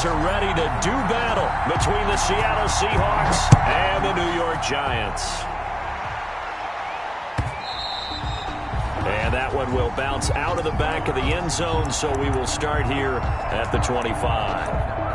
Are ready to do battle between the Seattle Seahawks and the New York Giants. And that one will bounce out of the back of the end zone, so we will start here at the 25.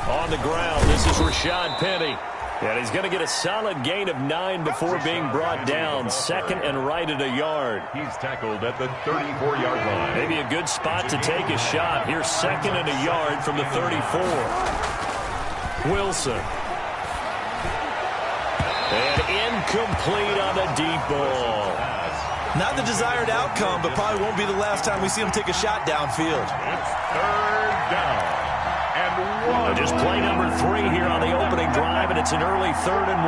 On the ground, this is Rashad Penny. And he's going to get a solid gain of 9 before being brought down. Second and right at a yard. He's tackled at the 34-yard line. Maybe a good spot to take a shot. Here's second and a yard from the 34. Wilson. And incomplete on the deep ball. Not the desired outcome, but probably won't be the last time we see him take a shot downfield. It's third down. Just play number 3 here on the opening drive, and it's an early 3rd and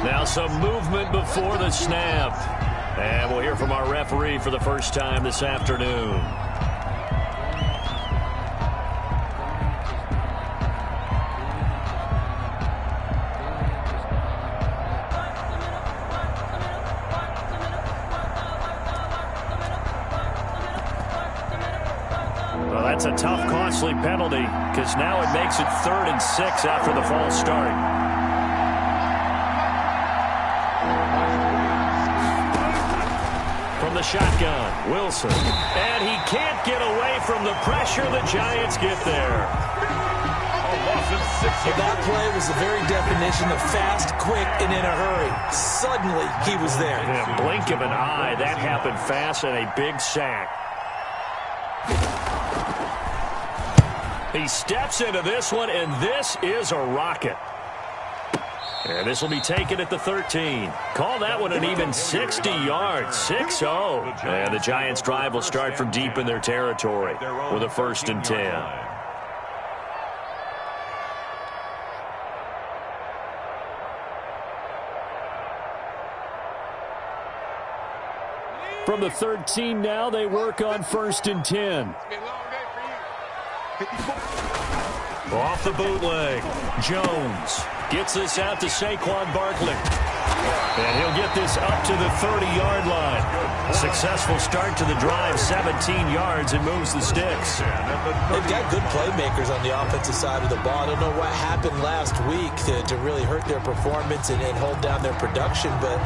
1. Now some movement before the snap. And we'll hear from our referee for the first time this afternoon. Well, that's a tough, costly penalty because now it makes it 3rd and 6 after the false start. From the shotgun, Wilson. And he can't get away from the pressure. The Giants get there. So that play was the very definition of fast, quick, and in a hurry. Suddenly, he was there. In a blink of an eye, that happened fast, and a big sack. He steps into this one, and this is a rocket. And this will be taken at the 13. Call that one an even 60 yards. 6-0. And the Giants' drive will start from deep in their territory with a 1st and 10. From the 13 now, they work on 1st and 10. Off the bootleg, Jones gets this out to Saquon Barkley. And he'll get this up to the 30-yard line. Successful start to the drive, 17 yards, and moves the sticks. They've got good playmakers on the offensive side of the ball. I don't know what happened last week to really hurt their performance and hold down their production, but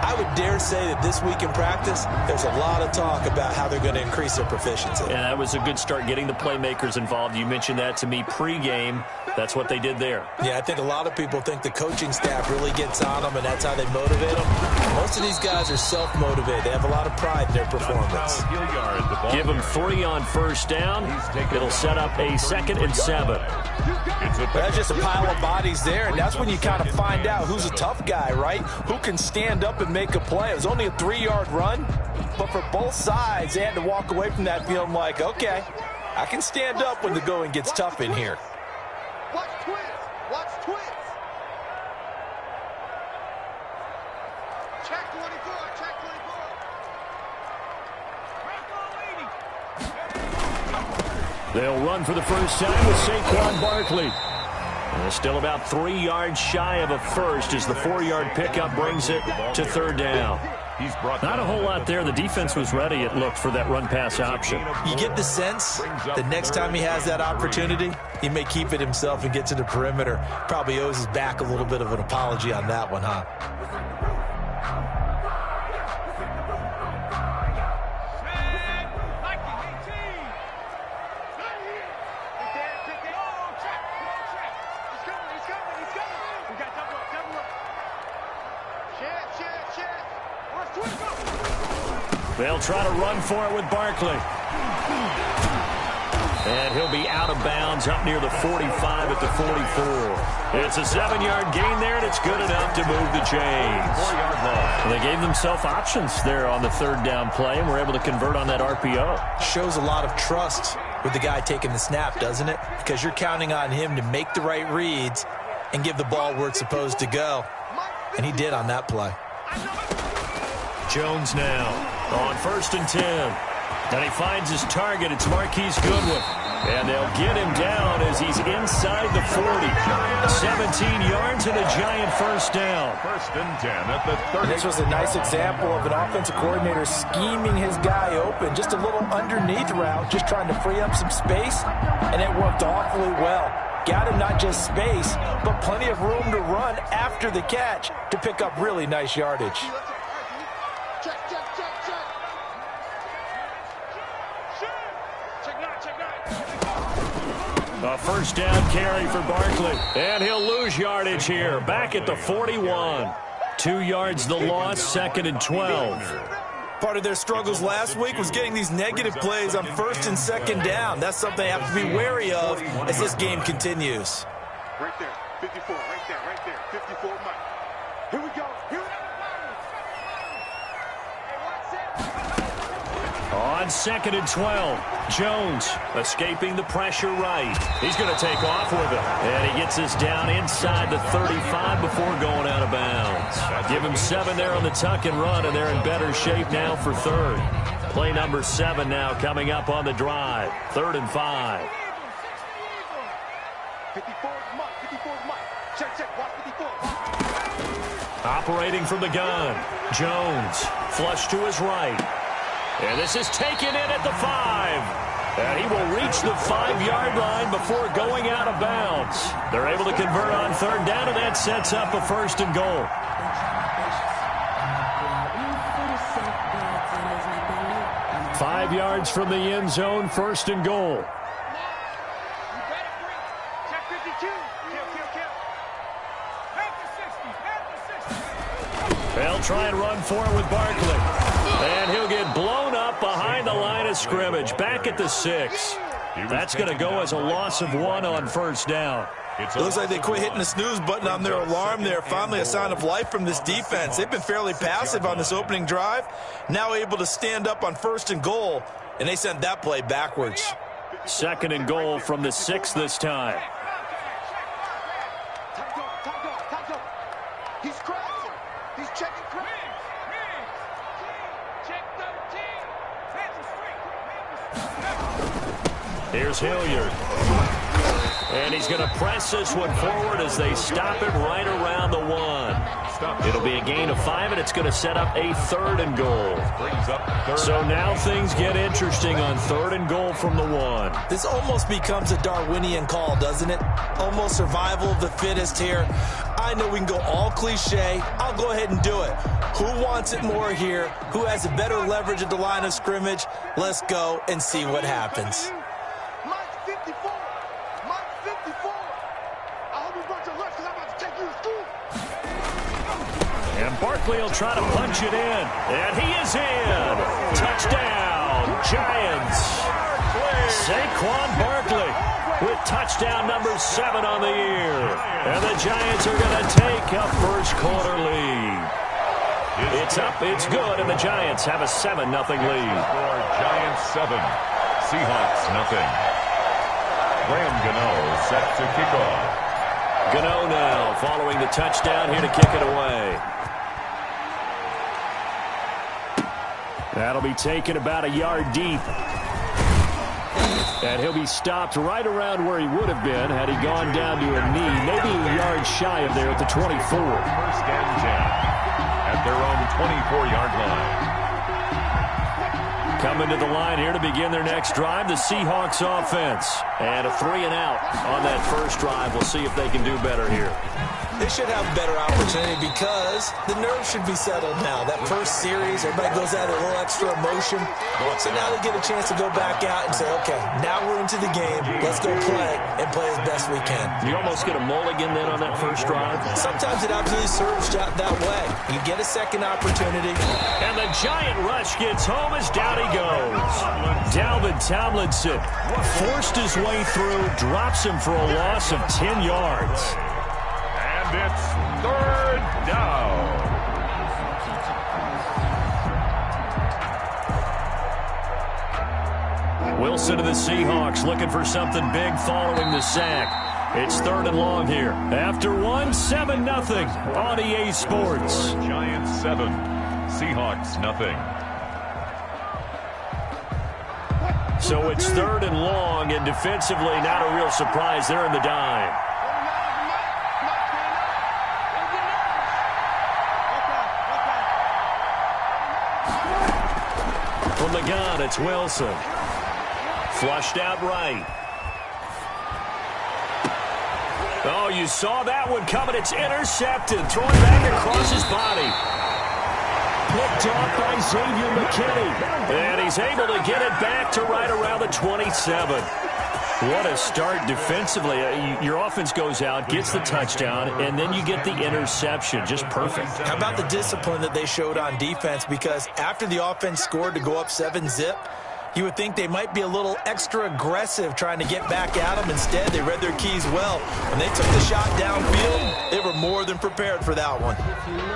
I would dare say that this week in practice, there's a lot of talk about how they're going to increase their proficiency. Yeah, that was a good start getting the playmakers involved. You mentioned that to me pregame. That's what they did there. Yeah, I think a lot of people think the coaching staff really gets on them, and that's how they motivate them. Most of these guys are self-motivated. They have a lot of pride in their performance. Give them 3 on 1st down. It'll set up a 2nd and 7. That's just a pile of bodies there, and that's when you kind of find out who's a tough guy, right? Who can stand up and make a play. It was only a 3-yard run, but for both sides, they had to walk away from that feeling like, okay, I can stand up when the going gets tough in here. Watch twins. Watch twins. Check 24. Check 24. They'll run for the first time with Saquon Barkley. Still about 3 yards shy of a first as the 4-yard pickup brings it to 3rd down. Not a whole lot there. The defense was ready, it looked, for that run-pass option. You get the sense the next time he has that opportunity, he may keep it himself and get to the perimeter. Probably owes his back a little bit of an apology on that one, huh? They'll try to run for it with Barkley. And he'll be out of bounds up near the 45 at the 44. It's a 7-yard gain there, and it's good enough to move the chains. And they gave themselves options there on the 3rd down play, and were able to convert on that RPO. Shows a lot of trust with the guy taking the snap, doesn't it? Because you're counting on him to make the right reads and give the ball where it's supposed to go. And he did on that play. Jones now on 1st and 10. And he finds his target. It's Marquise Goodwin. And they'll get him down as he's inside the 40. 17 yards and a giant first down. 1st and 10 at the 30. This was a nice example of an offensive coordinator scheming his guy open. Just a little underneath route, just trying to free up some space, and it worked awfully well. Got him not just space, but plenty of room to run after the catch to pick up really nice yardage. Check, check, check, check. A first down carry for Barkley. And he'll lose yardage here. Back at the 41. 2 yards the loss, 2nd and 12. Part of their struggles last week was getting these negative plays on 1st and 2nd down. That's something they have to be wary of as this game continues. Right there, 54, right there, 54, Mike. Here we go, here we go. On 2nd and 12, Jones escaping the pressure right. He's going to take off with it. And he gets us down inside the 35 before going out of bounds. Give him 7 there on the tuck and run, and they're in better shape now for 3rd. Play number 7 now coming up on the drive. 3rd and 5. 54 is Mike, 54 is Mike. Check, check, watch 54. Operating from the gun, Jones flush to his right. And this is taken in at the 5. And he will reach the 5-yard line before going out of bounds. They're able to convert on 3rd down, and that sets up a 1st and goal. Five yards from the end zone, 1st and goal. They'll try and run for it with Barkley. And he'll get blown up behind the line of scrimmage. Back at the 6. That's going to go as a loss of 1 on 1st down. It looks like they quit hitting the snooze button on their alarm there. Finally a sign of life from this defense. They've been fairly passive on this opening drive. Now able to stand up on 1st and goal. And they sent that play backwards. 2nd and goal from the 6 this time. He's crashing. He's checking cracks. Here's Hilliard. And he's going to press this one forward as they stop it right around the 1. It'll be a gain of 5, and it's going to set up a 3rd and goal. So now things get interesting on 3rd and goal from the 1. This almost becomes a Darwinian call, doesn't it? Almost survival of the fittest here. I know we can go all cliche. I'll go ahead and do it. Who wants it more here? Who has a better leverage at the line of scrimmage? Let's go and see what happens. Mike's 54. Mike's 54. I hope you brought your lunch because I'm about to take you to school. And Barkley will try to punch it in. And he is in. Touchdown, Giants. Saquon Barkley with touchdown number 7 on the year. And the Giants are going to take a first quarter lead. It's up, it's good, and the Giants have a 7-0 lead. Giants 7, Seahawks nothing. Graham Gano set to kick off. Gano now following the touchdown here to kick it away. That'll be taken about a yard deep. And he'll be stopped right around where he would have been had he gone down to a knee, maybe a yard shy of there at the 24. 1st and 10 at their own 24-yard line. Coming to the line here to begin their next drive, the Seahawks offense. And a 3-and-out on that first drive. We'll see if they can do better here. They should have a better opportunity because the nerves should be settled now. That first series, everybody goes out a little extra emotion. So now they get a chance to go back out and say, okay, now we're into the game. Let's go play and play as best we can. You almost get a mulligan then on that first drive. Sometimes it absolutely serves that way. You get a second opportunity. And the giant rush gets home as down he goes. Dalvin Tomlinson forced his way through, drops him for a loss of 10 yards. It's 3rd down. Wilson of the Seahawks looking for something big following the sack. It's 3rd and long here. After 7-0 on EA Sports. Giants 7, Seahawks nothing. So it's 3rd and long, and defensively not a real surprise. They're in the dime. From the gun, it's Wilson. Flushed out right. Oh, you saw that one coming. It's intercepted. Thrown back across his body. Picked off by Xavier McKinney. And he's able to get it back to right around the 27. What a start defensively. Your offense goes out, gets the touchdown, and then you get the interception. Just perfect. How about the discipline that they showed on defense? Because after the offense scored to go up 7-zip, you would think they might be a little extra aggressive trying to get back at them. Instead, they read their keys well. When they took the shot downfield, they were more than prepared for that one.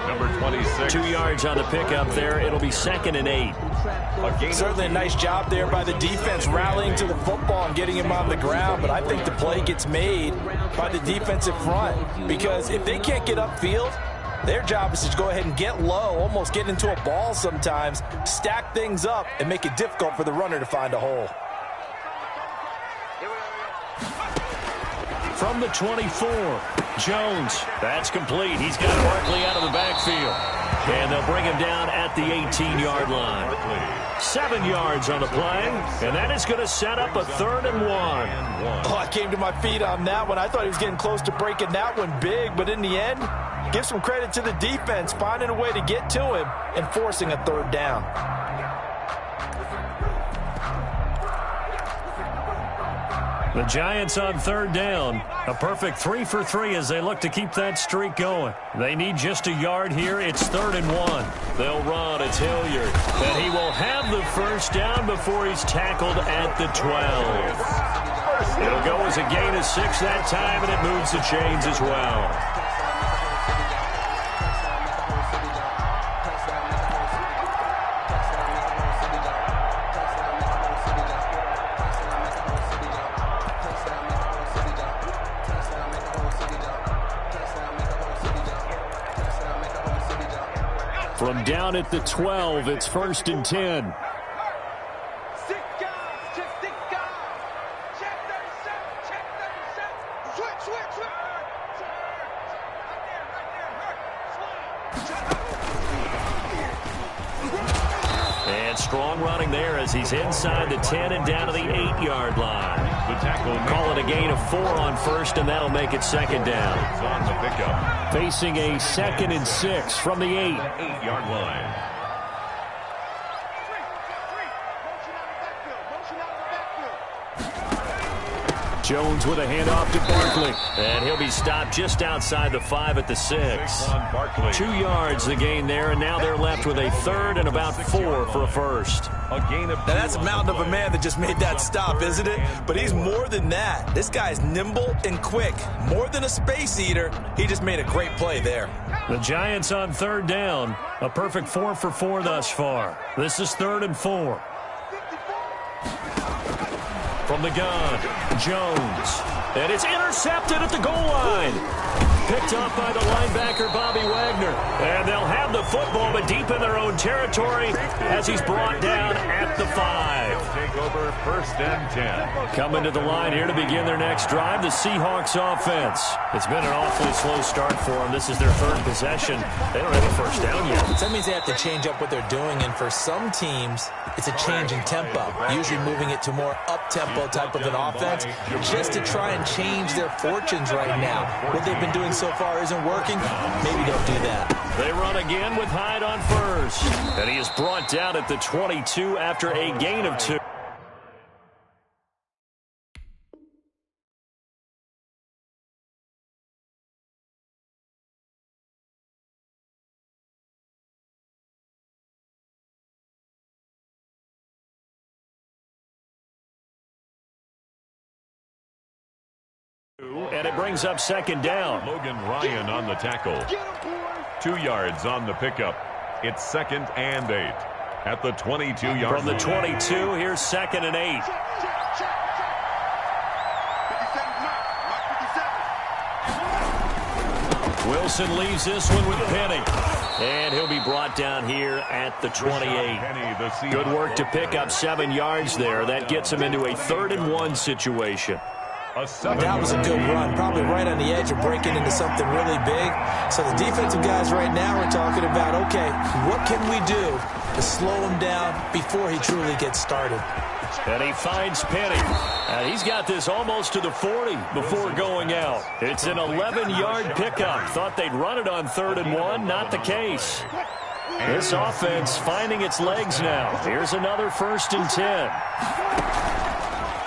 Number 26. 2 yards on the pickup there. It'll be 2nd and 8. Certainly a nice job there by the defense rallying to the football and getting him on the ground. But I think the play gets made by the defensive front. Because if they can't get upfield, their job is to go ahead and get low, almost get into a ball sometimes, stack things up, and make it difficult for the runner to find a hole. From the 24, Jones. That's complete. He's got Barkley out of the backfield. And they'll bring him down at the 18-yard line. 7 yards on the play, and that is going to set up a 3rd and 1. Oh, I came to my feet on that one. I thought he was getting close to breaking that one big, but in the end, give some credit to the defense, finding a way to get to him and forcing a 3rd down. The Giants on 3rd down. A perfect 3 for 3 as they look to keep that streak going. They need just a yard here. It's 3rd and 1. They'll run. It's Hilliard. And he will have the 1st down before he's tackled at the 12. It'll go as a gain of 6 that time, and it moves the chains as well. From down at the 12, it's 1st and 10. And strong running there as he's inside the 10 and down to the 8-yard line. The tackle. Call it a gain of 4 on 1st, and that'll make it 2nd down. It's on the pickup. Facing a 2nd and 6 from the 8. 8-yard line. Jones with a handoff to Barkley. And he'll be stopped just outside the 5 at the 6. 2 yards the gain there, and now they're left with a 3rd and about 4 for a 1st. A gain of now that's a mountain of a man that just made that stop, isn't it? But he's more than that. This guy's nimble and quick. More than a space eater. He just made a great play there. The Giants on 3rd down. A perfect 4 for 4 thus far. This is 3rd and 4. From the gun, Jones. And it's intercepted at the goal line. Picked off by the linebacker, Bobby Wagner. And they'll have the football, but deep in their own territory as he's brought down at the 5. Take over 1st and 10. Coming to the line here to begin their next drive, the Seahawks offense. It's been an awfully slow start for them. This is their 3rd possession. They don't have a 1st down yet. So that means they have to change up what they're doing, and for some teams, it's a change in tempo, usually moving it to more up-tempo type of an offense just to try and change their fortunes right now. What they've been doing so far isn't working. Maybe don't do that. They run again with Hyde on 1st. And he is brought down at the 22 after a gain of 2. And it brings up 2nd down. Logan Ryan on the tackle. 2 yards on the pickup. It's 2nd and 8. at the 22-yard line. From the 22, here's 2nd and 8. Wilson leaves this one with Penny. And he'll be brought down here at the 28. Good work to pick up 7 yards there. That gets him into a 3rd and 1 situation. That was a good run, probably right on the edge of breaking into something really big. So the defensive guys right now are talking about, okay, what can we do to slow him down before he truly gets started? And he finds Penny. And he's got this almost to the 40 before going out. It's an 11-yard pickup. Thought they'd run it on 3rd and 1. Not the case. This offense finding its legs now. Here's another 1st and 10.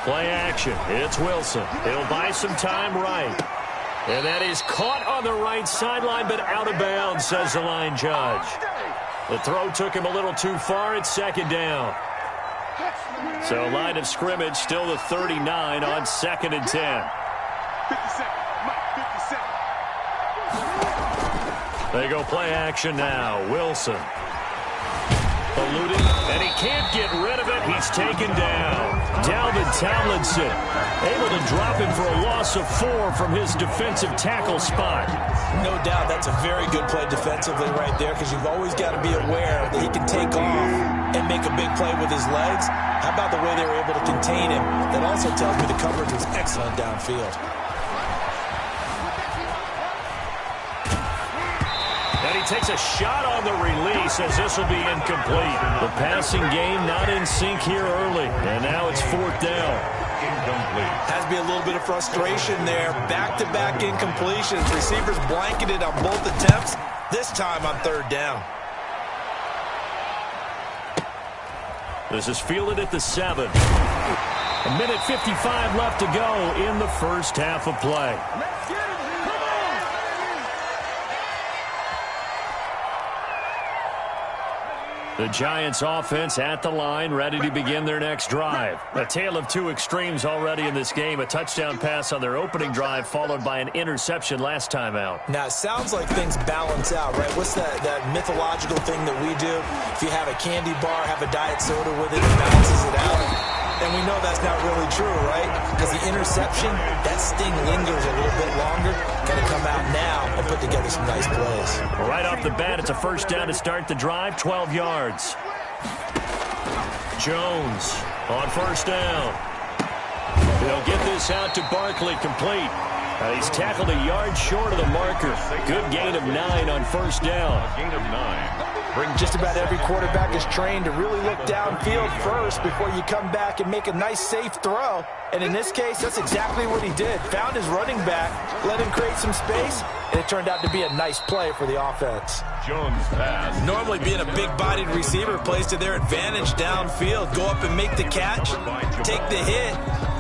Play action. It's Wilson. He'll buy some time right. And that is caught on the right sideline, but out of bounds, says the line judge. The throw took him a little too far. It's 2nd down. So line of scrimmage still the 39 on 2nd and 10. They go play action now. Wilson. Eluding, and he can't get rid of it. He's taken down. Dalvin Tomlinson able to drop him for a loss of 4 from his defensive tackle spot. No doubt that's a very good play defensively right there, because you've always got to be aware that he can take off and make a big play with his legs. How about the way they were able to contain him? That also tells me the coverage was excellent downfield. And he takes a shot on the release as this will be incomplete. The passing game not in sync here early. And now it's 4th down. Incomplete. Has to be a little bit of frustration there. Back-to-back incompletions. Receivers blanketed on both attempts. This time on 3rd down. This is fielded at the 7. A minute 55 left to go in the first half of play. The Giants offense at the line, ready to begin their next drive. A tale of 2 extremes already in this game. A touchdown pass on their opening drive, followed by an interception last time out. Now, it sounds like things balance out, right? What's that mythological thing that we do? If you have a candy bar, have a diet soda with it, it balances it out. And we know that's not really true, right? Because the interception, that sting lingers a little bit longer. Got to come out now and put together some nice plays. Right off the bat, it's a 1st down to start the drive, 12 yards. Jones on 1st down. He'll get this out to Barkley, complete. He's tackled a yard short of the marker. Good gain of 9 on 1st down. A gain of 9. Just about every quarterback is trained to really look downfield first before you come back and make a nice, safe throw. And in this case, that's exactly what he did. Found his running back, let him create some space, and it turned out to be a nice play for the offense. Jones pass. Normally being a big-bodied receiver plays to their advantage downfield. Go up and make the catch, take the hit,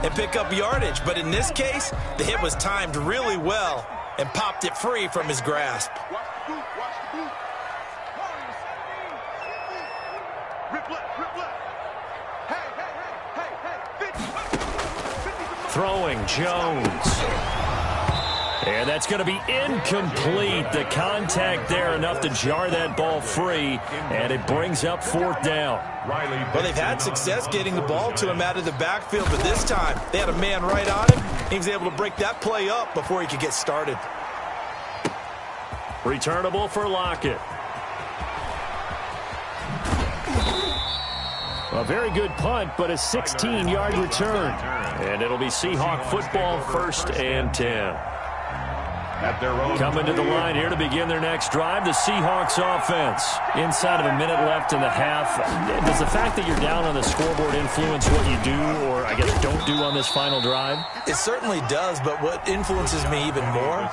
and pick up yardage. But in this case, the hit was timed really well and popped it free from his grasp. Throwing Jones. And that's going to be incomplete. The contact there enough to jar that ball free, and it brings up 4th down. Well, they've had success getting the ball to him out of the backfield, but this time they had a man right on him. He was able to break that play up before he could get started. Returnable for Lockett. A very good punt, but a 16-yard return. And it'll be Seahawk football, 1st and 10. At their own Coming to the line here to begin their next drive, the Seahawks offense. Inside of a minute left in the half. Does the fact that you're down on the scoreboard influence what you do, or I guess don't do on this final drive? It certainly does, but what influences me even more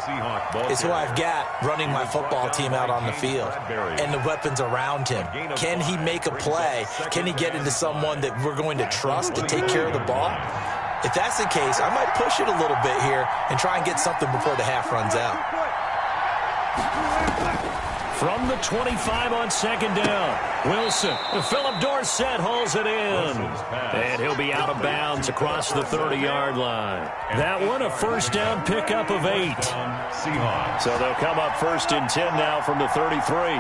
is who I've got running my football team out on the field and the weapons around him. Can he make a play? Can he get into someone that we're going to trust to take care of the ball? If that's the case, I might push it a little bit here and try and get something before the half runs out. From the 25 on 2nd down, Wilson. Philip Dorsett hauls it in. And he'll be out of bounds across the 30-yard line. That one, a 1st down pickup of 8. Seahawks. So they'll come up 1st and 10 now from the 33.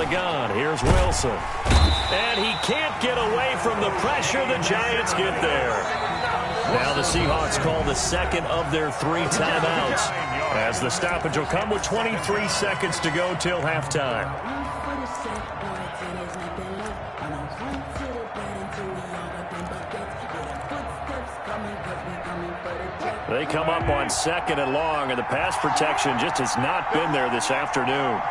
the gun. Here's Wilson. And he can't get away from the pressure. The Giants get there. Now the Seahawks call the second of their 3 timeouts, as the stoppage will come with 23 seconds to go till halftime. They come up on 2nd and long, and the pass protection just has not been there this afternoon.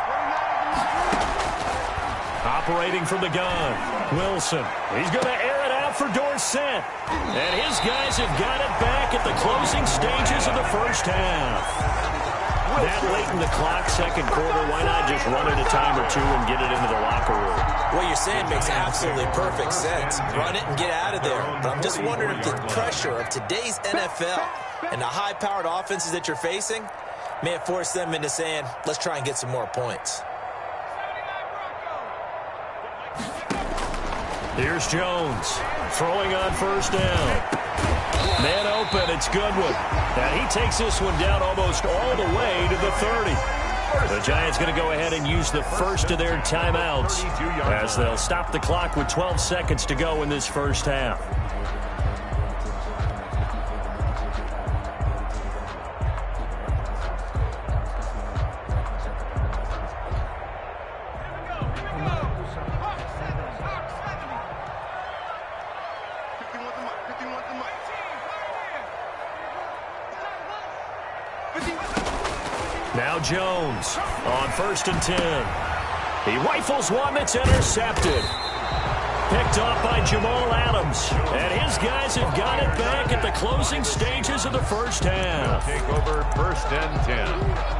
Operating from the gun, Wilson. He's going to air it out for Dorsett. And his guys have got it back at the closing stages of the first half. That late in the clock, second quarter, why not just run it a time or 2 and get it into the locker room? What you're saying makes absolutely perfect sense. Run it and get out of there. But I'm just wondering if the pressure of today's NFL and the high-powered offenses that you're facing may have forced them into saying, let's try and get some more points. Here's Jones throwing on first down. Man open, it's Goodwin. And he takes this one down almost all the way to the 30. The Giants going to go ahead and use the first of their timeouts as they'll stop the clock with 12 seconds to go in this first half. Now Jones on 1st and 10. He rifles one that's intercepted. Picked off by Jamal Adams. And his guys have got it back at the closing stages of the first half. Take over 1st and 10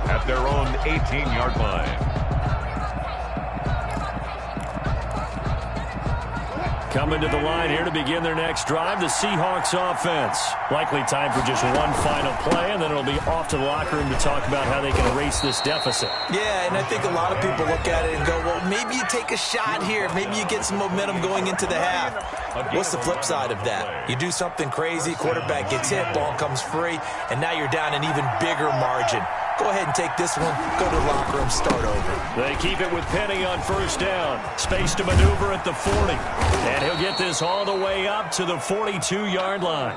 at their own 18-yard line. Coming to the line here to begin their next drive, the Seahawks offense. Likely time for just one final play, and then it'll be off to the locker room to talk about how they can erase this deficit. Yeah, and I think a lot of people look at it and go, well, maybe you take a shot here. Maybe you get some momentum going into the half. What's the flip side of that? You do something crazy, quarterback gets hit, ball comes free, and now you're down an even bigger margin. Go ahead and take this one, go to the locker room, start over. They keep it with Penny on first down. Space to maneuver at the 40. And he'll get this all the way up to the 42-yard line.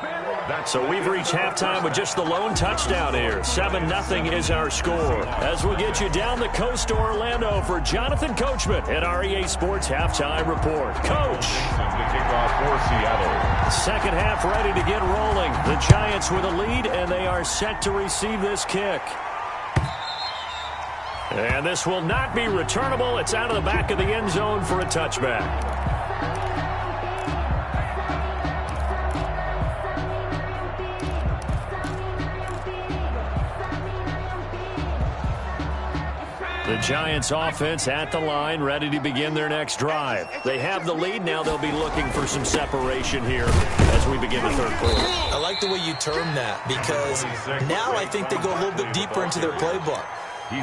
So we've reached halftime with just the lone touchdown here. 7-0 is our score. As we'll get you down the coast to Orlando for Jonathan Coachman at our EA Sports Halftime Report. Coach. The kickoff for Seattle. Second half ready to get rolling. The Giants with a lead, and they are set to receive this kick. And this will not be returnable. It's out of the back of the end zone for a touchback. The Giants offense at the line, ready to begin their next drive. They have the lead. Now they'll be looking for some separation here as we begin the third quarter. I like the way you term that, because now I think they go a little bit deeper into their playbook.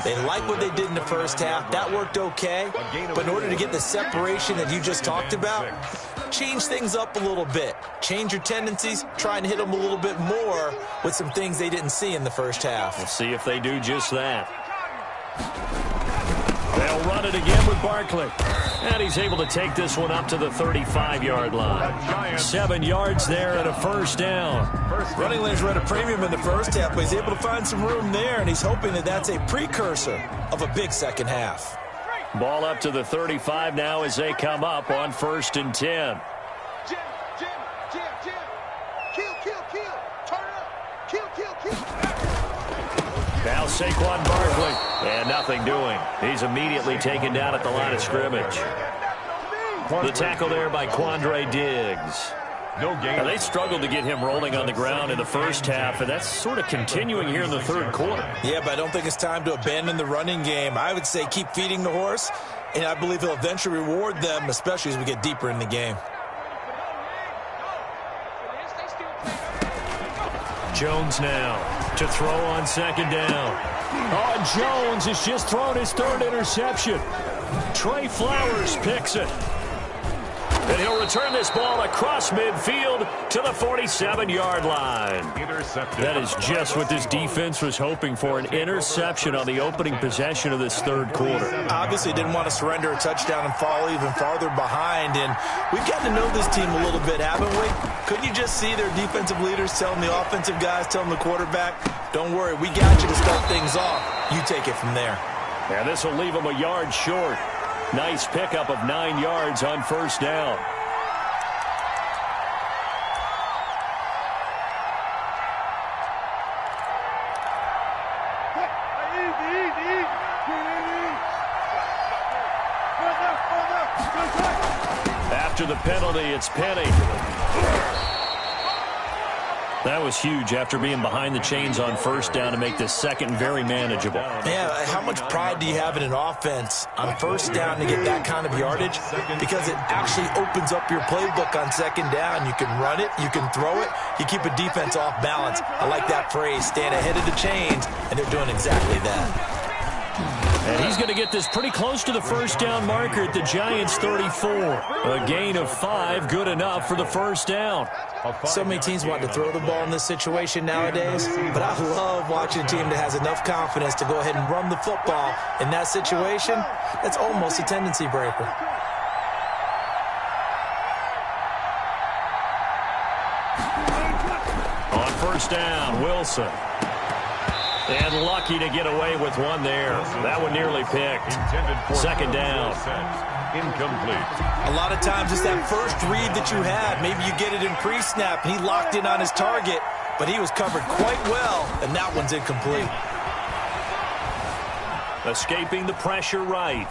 They like what they did in the first half. That worked okay. But in order to get the separation that you just talked about, change things up a little bit. Change your tendencies. Try and hit them a little bit more with some things they didn't see in the first half. We'll see if they do just that. They'll run it again with Barkley. And he's able to take this one up to the 35-yard line. 7 yards there and a first down. Running lanes were at a premium in the first half, but he's able to find some room there, and he's hoping that that's a precursor of a big second half. Ball up to the 35 now as they come up on 1st and 10. Jim. Kill. Turn up. Kill. Now Saquon Barkley, and nothing doing. He's immediately taken down at the line of scrimmage. The tackle there by Quandre Diggs. No game. Now, they struggled to get him rolling on the ground in the first half, and that's sort of continuing here in the third quarter. Yeah, but I don't think it's time to abandon the running game. I would say keep feeding the horse, and I believe he'll eventually reward them, especially as we get deeper in the game. Jones now to throw on second down. Oh, Jones has just thrown his third interception. Trey Flowers picks it. And he'll return this ball across midfield to the 47-yard line. Intercepted. That is just what this defense was hoping for, an interception on the opening possession of this third quarter. Obviously didn't want to surrender a touchdown and fall even farther behind. And we've gotten to know this team a little bit, haven't we? Couldn't you just see their defensive leaders telling the offensive guys, telling the quarterback, don't worry, we got you to start things off. You take it from there. And this will leave him a yard short. Nice pickup of 9 yards on first down. After the penalty, it's Penny. That was huge after being behind the chains on first down to make this second very manageable. Yeah, how much pride do you have in an offense on first down to get that kind of yardage? Because it actually opens up your playbook on second down. You can run it, you can throw it, you keep a defense off balance. I like that phrase, stand ahead of the chains, and they're doing exactly that. And he's going to get this pretty close to the first down marker at the Giants' 34. A gain of 5, good enough for the first down. So many teams want to throw the ball in this situation nowadays, but I love watching a team that has enough confidence to go ahead and run the football. In that situation, that's almost a tendency breaker. On first down, Wilson. And lucky to get away with one there. That one nearly picked. Second down. Incomplete. A lot of times it's that first read that you had. Maybe you get it in pre-snap, and he locked in on his target, but he was covered quite well, and that one's incomplete. Escaping the pressure right.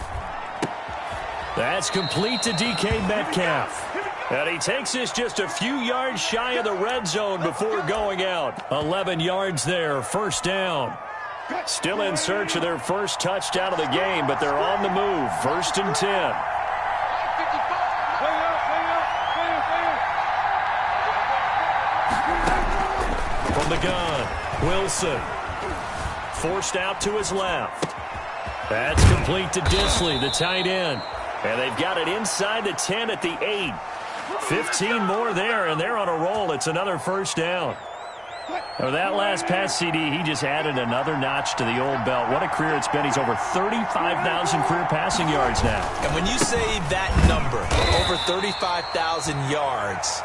That's complete to DK Metcalf. And he takes this just a few yards shy of the red zone before going out. 11 yards there, first down. Still in search of their first touchdown of the game, but they're on the move. First and 10. From the gun, Wilson. Forced out to his left. That's complete to Disley, the tight end. And they've got it inside the 10 at the 8. 15 more there, and they're on a roll. It's another first down. Now, that last pass CD, he just added another notch to the old belt. What a career it's been. He's over 35,000 career passing yards now. And when you say that number, over 35,000 yards,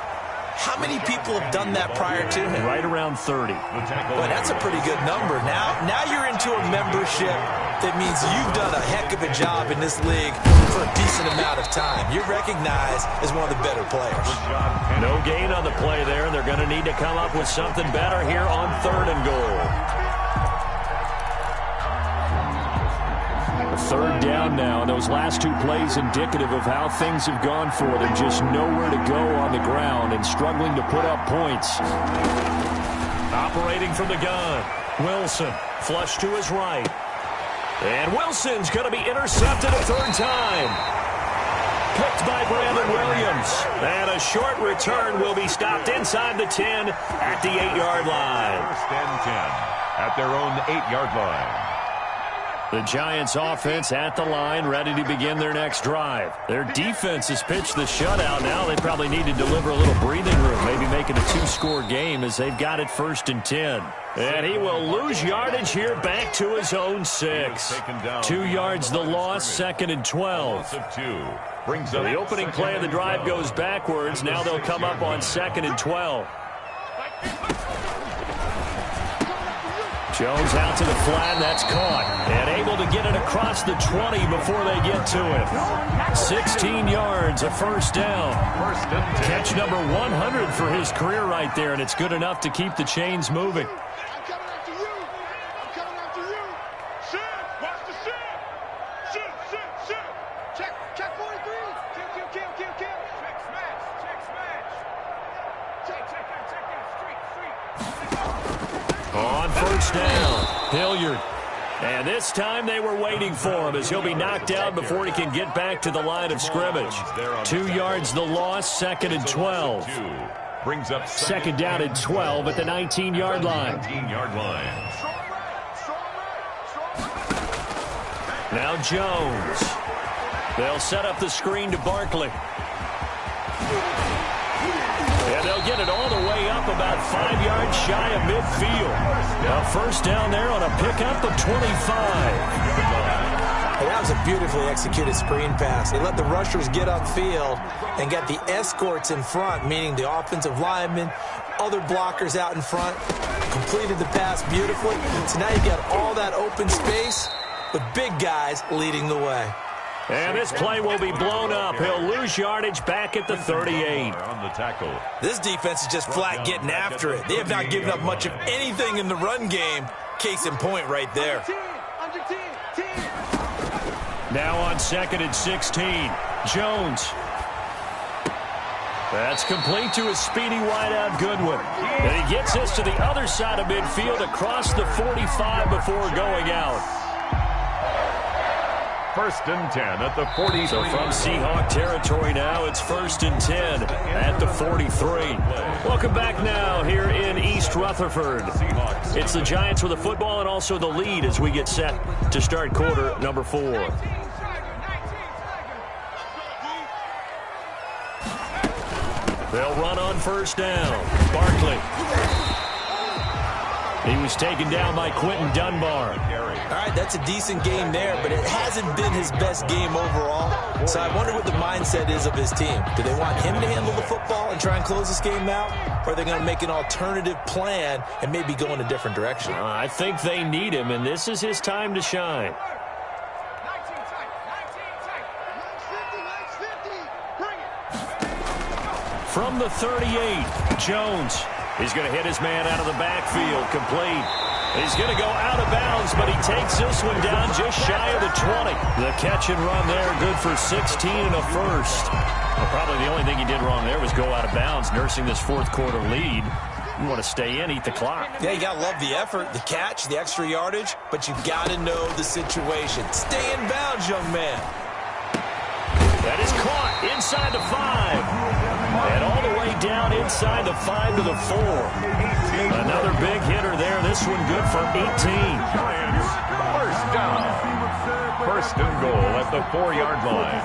how many people have done that prior to him? Right around 30. Boy, that's a pretty good number. Now you're into a membership that means you've done a heck of a job in this league for a decent amount of time. You're recognized as one of the better players. No gain on the play there, and they're going to need to come up with something better here on 3rd and goal. Third down now, and those last 2 plays indicative of how things have gone for them. Just nowhere to go on the ground and struggling to put up points. Operating from the gun, Wilson, flush to his right. And Wilson's going to be intercepted a 3rd time. Picked by Brandon Williams. And a short return will be stopped inside the 10 at the 8-yard line. First and 10 at their own 8-yard line. The Giants offense at the line, ready to begin their next drive. Their defense has pitched the shutout. Now they probably need to deliver a little breathing room, maybe make it a 2-score game as they've got it 1st and 10. And he will lose yardage here back to his own 6. 2 yards the loss, 2nd and 12. So the opening play of the drive goes backwards. Now they'll come up on 2nd and 12. Jones out to the flat, that's caught. And able to get it across the 20 before they get to him. 16 yards, a first down. Catch number 100 for his career right there, and it's good enough to keep the chains moving. I'm coming after you. I'm coming after you. Sit. Watch the sit. Sit. Check 43. Kill. Check smash. Check that. On first down, Hilliard. And this time they were waiting for him as he'll be knocked out before he can get back to the line of scrimmage. 2 yards the loss, 2nd and 12. Brings up 2nd down and 12 at the 19-yard line. Now Jones. They'll set up the screen to Barkley. And they'll get it all the way up about 5 yards shy of midfield. A first down there on a pickup of 25. Hey, that was a beautifully executed screen pass. They let the rushers get upfield and got the escorts in front, meaning the offensive linemen, other blockers out in front, completed the pass beautifully. So now you've got all that open space with big guys leading the way. And this play will be blown up. He'll lose yardage back at the 38. On the tackle. This defense is just flat getting after it. They have not given up much of anything in the run game. Case in point right there. Now on 2nd and 16, Jones. That's complete to his speedy wideout, Goodwin. And he gets this to the other side of midfield across the 45 before going out. 1st and 10 at the 43. So from Seahawk territory now, it's 1st and 10 at the 43. Welcome back now here in East Rutherford. It's the Giants with the football and also the lead as we get set to start quarter number 4. They'll run on 1st down. Barkley. He was taken down by Quentin Dunbar. All right, that's a decent game there, but it hasn't been his best game overall. So I wonder what the mindset is of his team. Do they want him to handle the football and try and close this game out? Or are they going to make an alternative plan and maybe go in a different direction? I think they need him, and this is his time to shine. From the 38, Jones. He's going to hit his man out of the backfield, complete. He's going to go out of bounds, but he takes this one down just shy of the 20. The catch and run there, good for 16 and a first. Well, probably the only thing he did wrong there was go out of bounds, nursing this 4th quarter lead. You want to stay in, eat the clock. Yeah, you got to love the effort, the catch, the extra yardage, but you've got to know the situation. Stay in bounds, young man. That is caught inside the 5. And all the way down inside the 5 to the 4. Another big hitter there. This one good for 18. Giants, 1st down. 1st and goal at the 4-yard line.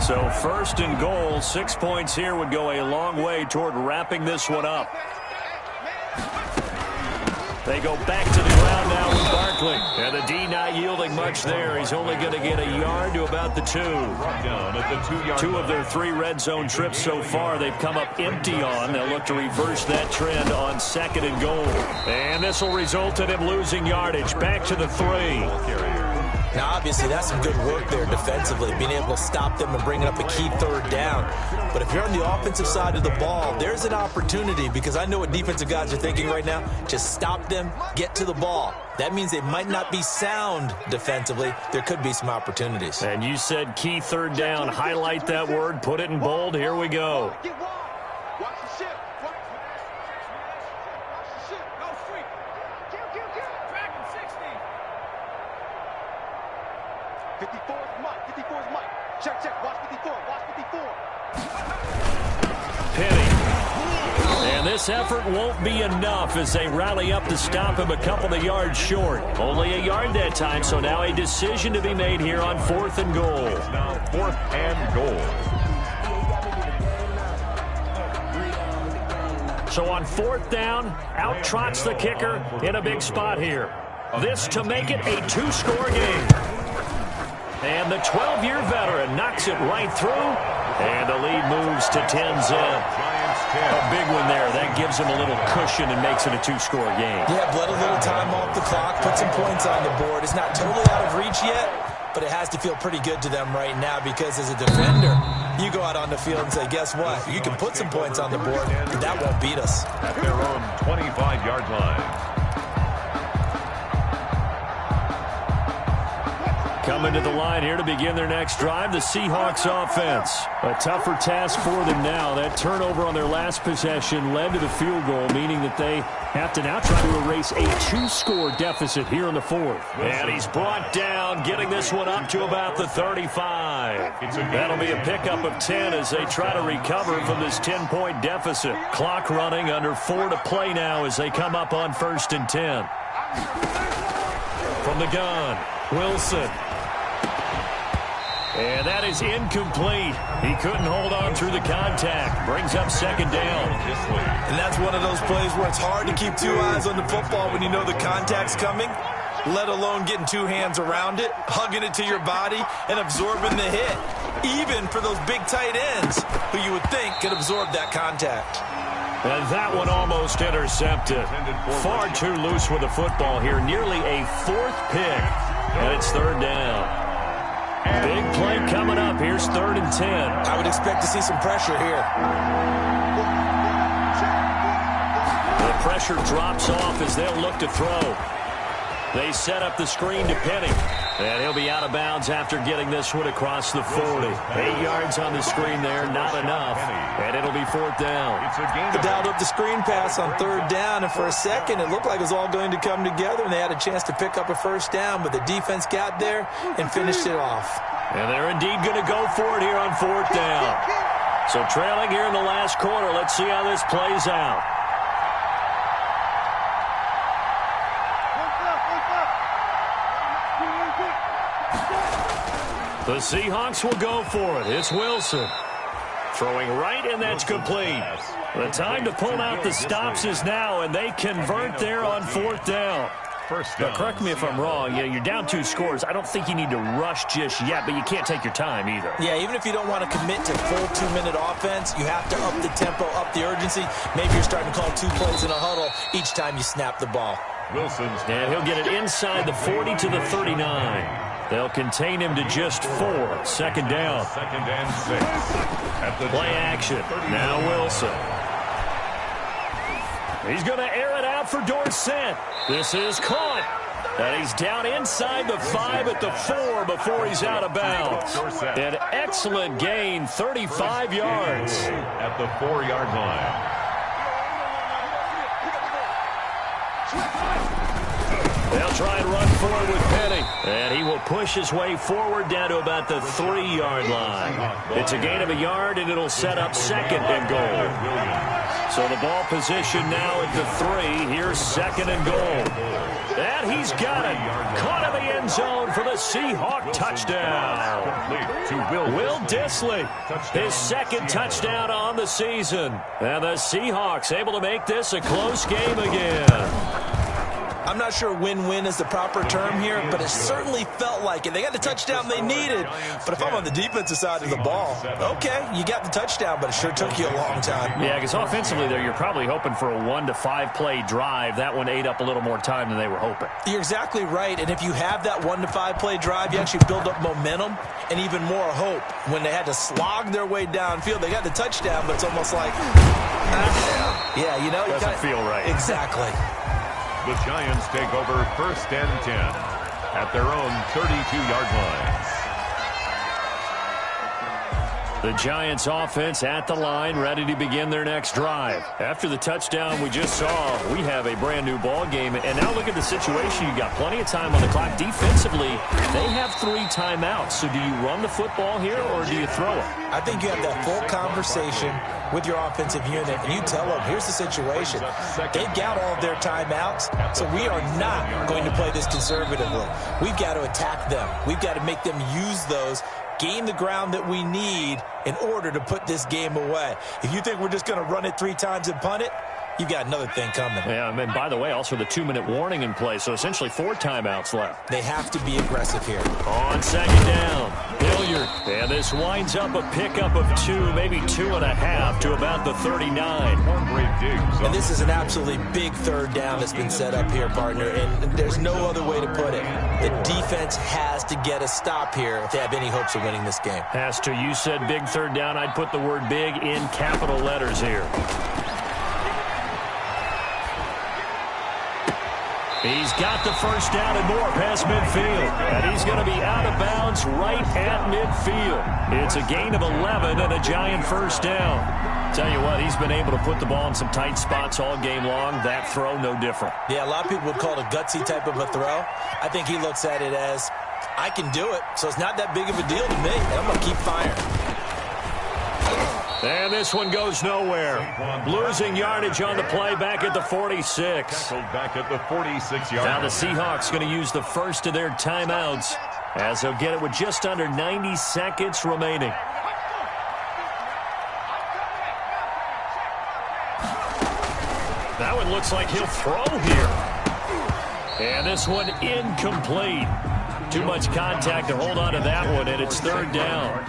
So 1st and goal, 6 points here would go a long way toward wrapping this one up. They go back to the ground now with Barkley. And the D not yielding much there. He's only going to get a yard to about the 2. Down at the 2-yard 2 of their 3 red zone trips so far they've come up empty on. They'll look to reverse that trend on 2nd and goal. And this will result in him losing yardage. Back to the 3. Now, obviously, that's some good work there defensively, being able to stop them and bringing up a key 3rd down. But if you're on the offensive side of the ball, there's an opportunity, because I know what defensive guys are thinking right now. Just stop them, get to the ball. That means they might not be sound defensively. There could be some opportunities. And you said key 3rd down. Highlight that word. Put it in bold. Here we go. Watch the ship. Watch the ship. No free. Kill. Dragon 60. 54 is Mike. 54 is Mike. Check. Watch 54. Watch 54. Penny. And this effort won't be enough as they rally up to stop him a couple of yards short. Only a yard that time, so now a decision to be made here on 4th and goal. Now 4th and goal. So on 4th down, out trots the kicker in a big spot here. This to make it a 2-score game. And the 12-year veteran knocks it right through. And the lead moves to 10-zip. A big one there. That gives him a little cushion and makes it a 2-score game. Yeah, bled a little time off the clock, put some points on the board. It's not totally out of reach yet, but it has to feel pretty good to them right now, because as a defender, you go out on the field and say, guess what? You can put some points on the board, but that won't beat us. At their own 25-yard line. Coming to the line here to begin their next drive, the Seahawks offense. A tougher task for them now. That turnover on their last possession led to the field goal, meaning that they have to now try to erase a 2-score deficit here in the 4th. And he's brought down, getting this one up to about the 35. That'll be a pickup of 10 as they try to recover from this 10-point deficit. Clock running, under 4 to play now as they come up on 1st and 10. From the gun, Wilson. And that is incomplete. He couldn't hold on through the contact. Brings up second down. And that's one of those plays where it's hard to keep two eyes on the football when you know the contact's coming, let alone getting two hands around it, hugging it to your body, and absorbing the hit. Even for those big tight ends who you would think could absorb that contact. And that one almost intercepted. Far too loose with the football here. Nearly a fourth pick. And it's third down. Big play coming up. Here's 3rd and 10. I would expect to see some pressure here. The pressure drops off as they'll look to throw. They set up the screen to Penny. And he'll be out of bounds after getting this one across the 40. 8 yards on the screen there, not enough. And it'll be 4th down. They dialed up the screen pass on 3rd down, and for a second it looked like it was all going to come together, and they had a chance to pick up a first down, but the defense got there and finished it off. And they're indeed going to go for it here on 4th down. So trailing here in the last quarter, let's see how this plays out. The Seahawks will go for it. It's Wilson. Throwing right, and that's complete. The time to pull out the stops is now, and they convert there on 4th down. Now, correct me if I'm wrong. You're down 2 scores. I don't think you need to rush just yet, but you can't take your time either. Yeah, even if you don't want to commit to full 2-minute offense, you have to up the tempo, up the urgency. Maybe you're starting to call 2 plays in a huddle each time you snap the ball. Wilson's. And he'll get it inside the 40 to the 39. They'll contain him to just 4. 2nd down. 2nd and 6. At the Play action. Now Wilson. He's going to air it out for Dorsett. This is caught. And he's down inside the 5 at the 4 before he's out of bounds. An excellent gain, 35 yards. At the 4-yard line. They'll try and run forward with Penny. And he will push his way forward down to about the 3-yard line. It's a gain of a yard, and it'll set up 2nd and goal. So the ball position now at the 3. Here's 2nd and goal. And he's got it. Caught in the end zone for the Seahawk touchdown. Will Dissly, his 2nd touchdown on the season. And the Seahawks able to make this a close game again. I'm not sure win-win is the proper term here, but it certainly felt like it. They got the touchdown they needed, but if I'm on the defensive side of the ball, okay, you got the touchdown, but it sure took you a long time. Yeah, because offensively there, you're probably hoping for a 1 to 5 play drive. That one ate up a little more time than they were hoping. You're exactly right, and if you have that 1 to 5 play drive, you actually build up momentum and even more hope. When they had to slog their way downfield, they got the touchdown, but it's almost like, yeah, you know. Doesn't feel right. Exactly. The Giants take over 1st and 10 at their own 32-yard line. The Giants offense at the line, ready to begin their next drive. After the touchdown we just saw, we have a brand new ball game. And now look at the situation. You got plenty of time on the clock. Defensively, they have 3 timeouts. So do you run the football here or do you throw it? I think you have that full conversation with your offensive unit, and you tell them, here's the situation. They've got all of their timeouts, so we are not going to play this conservatively. We've got to attack them. We've got to make them use those, gain the ground that we need in order to put this game away. If you think we're just going to run it 3 times and punt it, you've got another thing coming. Yeah, and by the way, also the 2-minute warning in play, so essentially 4 timeouts left. They have to be aggressive here. On 2nd down, Hilliard. And this winds up a pickup of 2, maybe 2.5 to about the 39. And this is an absolutely big 3rd down that's been set up here, partner, and there's no other way to put it. The defense has to get a stop here if they have any hopes of winning this game. Has to. You said big 3rd down. I'd put the word big in capital letters here. He's got the first down and more past midfield. And he's going to be out of bounds right at midfield. It's a gain of 11 and a Giant first down. Tell you what, he's been able to put the ball in some tight spots all game long. That throw, no different. Yeah, a lot of people would call it a gutsy type of a throw. I think he looks at it as, I can do it, so it's not that big of a deal to me, and I'm going to keep firing. And this one goes nowhere. Losing yardage on the play back at the 46. Back at the 46-yard line. Now the Seahawks going to use the first of their timeouts. as he'll get it with just under 90 seconds remaining. That one looks like he'll throw here. And this one incomplete. Too much contact to hold on to that one, and it's third down.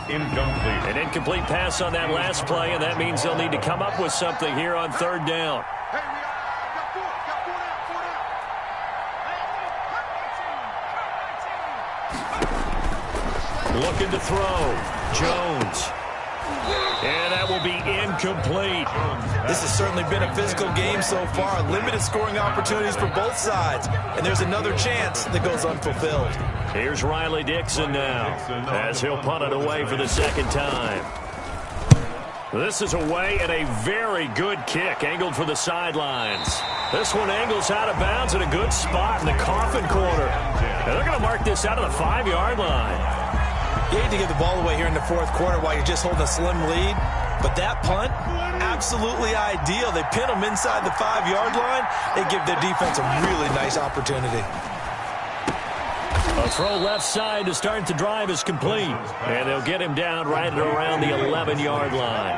Incomplete. An incomplete pass on that last play, and that means they'll need to come up with something here on third down. Looking to throw. Jones. And that will be incomplete. This has certainly been a physical game so far. Limited scoring opportunities for both sides. And there's another chance that goes unfulfilled. Here's Riley Dixon now as he'll punt it away for the second time. This is away and a very good kick angled for the sidelines. This one angles out of bounds in a good spot in the coffin corner. And they're going to mark this out of the 5-yard line. You hate to give the ball away here in the fourth quarter while you're just holding a slim lead. But that punt, absolutely ideal. They pin them inside the 5-yard line. They give their defense a really nice opportunity. A throw left side to start the drive is complete. And they'll get him down right at around the 11-yard line.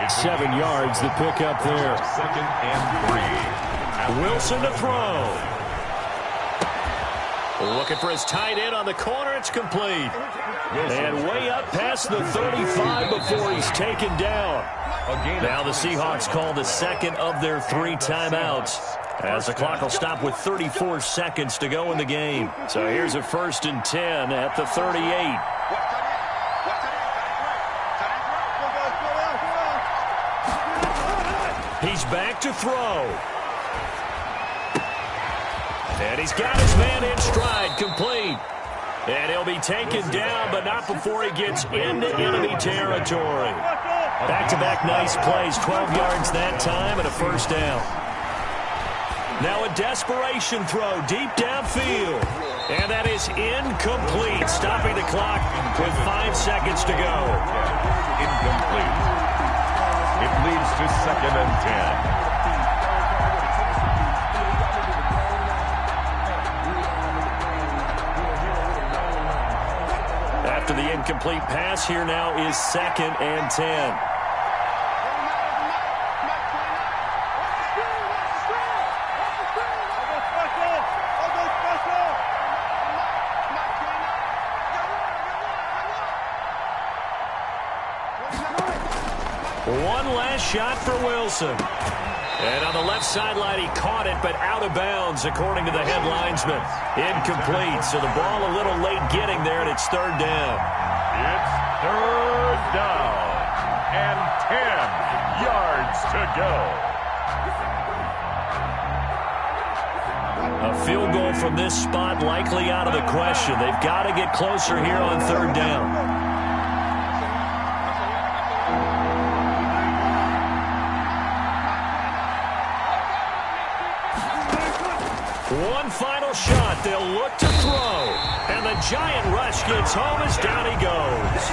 7 yards the pick up there. 2nd and 3. Wilson to throw. Looking for his tight end on the corner. It's complete. And way up past the 35 before he's taken down. Now the Seahawks call the second of their 3 timeouts, as the clock will stop with 34 seconds to go in the game. So here's a 1st and 10 at the 38. He's back to throw. And he's got his man in stride, complete. And he'll be taken down, but not before he gets into enemy territory. Back-to-back nice plays, 12 yards that time and a 1st down. Now a desperation throw deep downfield. And that is incomplete, stopping the clock with 5 seconds to go. Incomplete. It leads to 2nd and 10. After the incomplete pass, here now is 2nd and 10. One last shot for Wilson. And on the left sideline, he caught it, but out of bounds, according to the head linesman. Incomplete, so the ball a little late getting there, and it's 3rd down. It's 3rd down and 10 yards to go. A field goal from this spot likely out of the question. They've got to get closer here on 3rd down. One final shot. They'll look to throw. And the giant rush gets home as down he goes.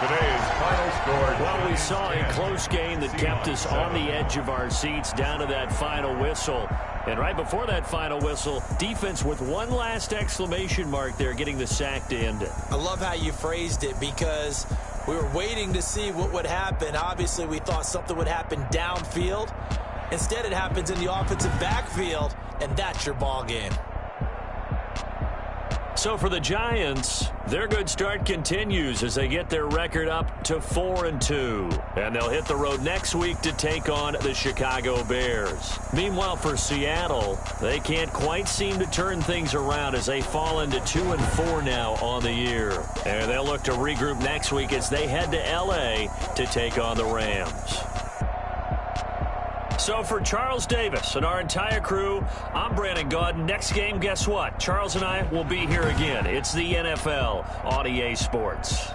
Today's final score. Well, we saw a close game that kept us on the edge of our seats down to that final whistle. And right before that final whistle, defense with one last exclamation mark there, getting the sack to end it. I love how you phrased it, because we were waiting to see what would happen. Obviously, we thought something would happen downfield. Instead, it happens in the offensive backfield, and that's your ball game. So for the Giants, their good start continues as they get their record up to 4-2. And they'll hit the road next week to take on the Chicago Bears. Meanwhile, for Seattle, they can't quite seem to turn things around as they fall into 2-4 now on the year. And they'll look to regroup next week as they head to L.A. to take on the Rams. So for Charles Davis and our entire crew, I'm Brandon Gaudin. Next game, guess what? Charles and I will be here again. It's the NFL on EA Sports.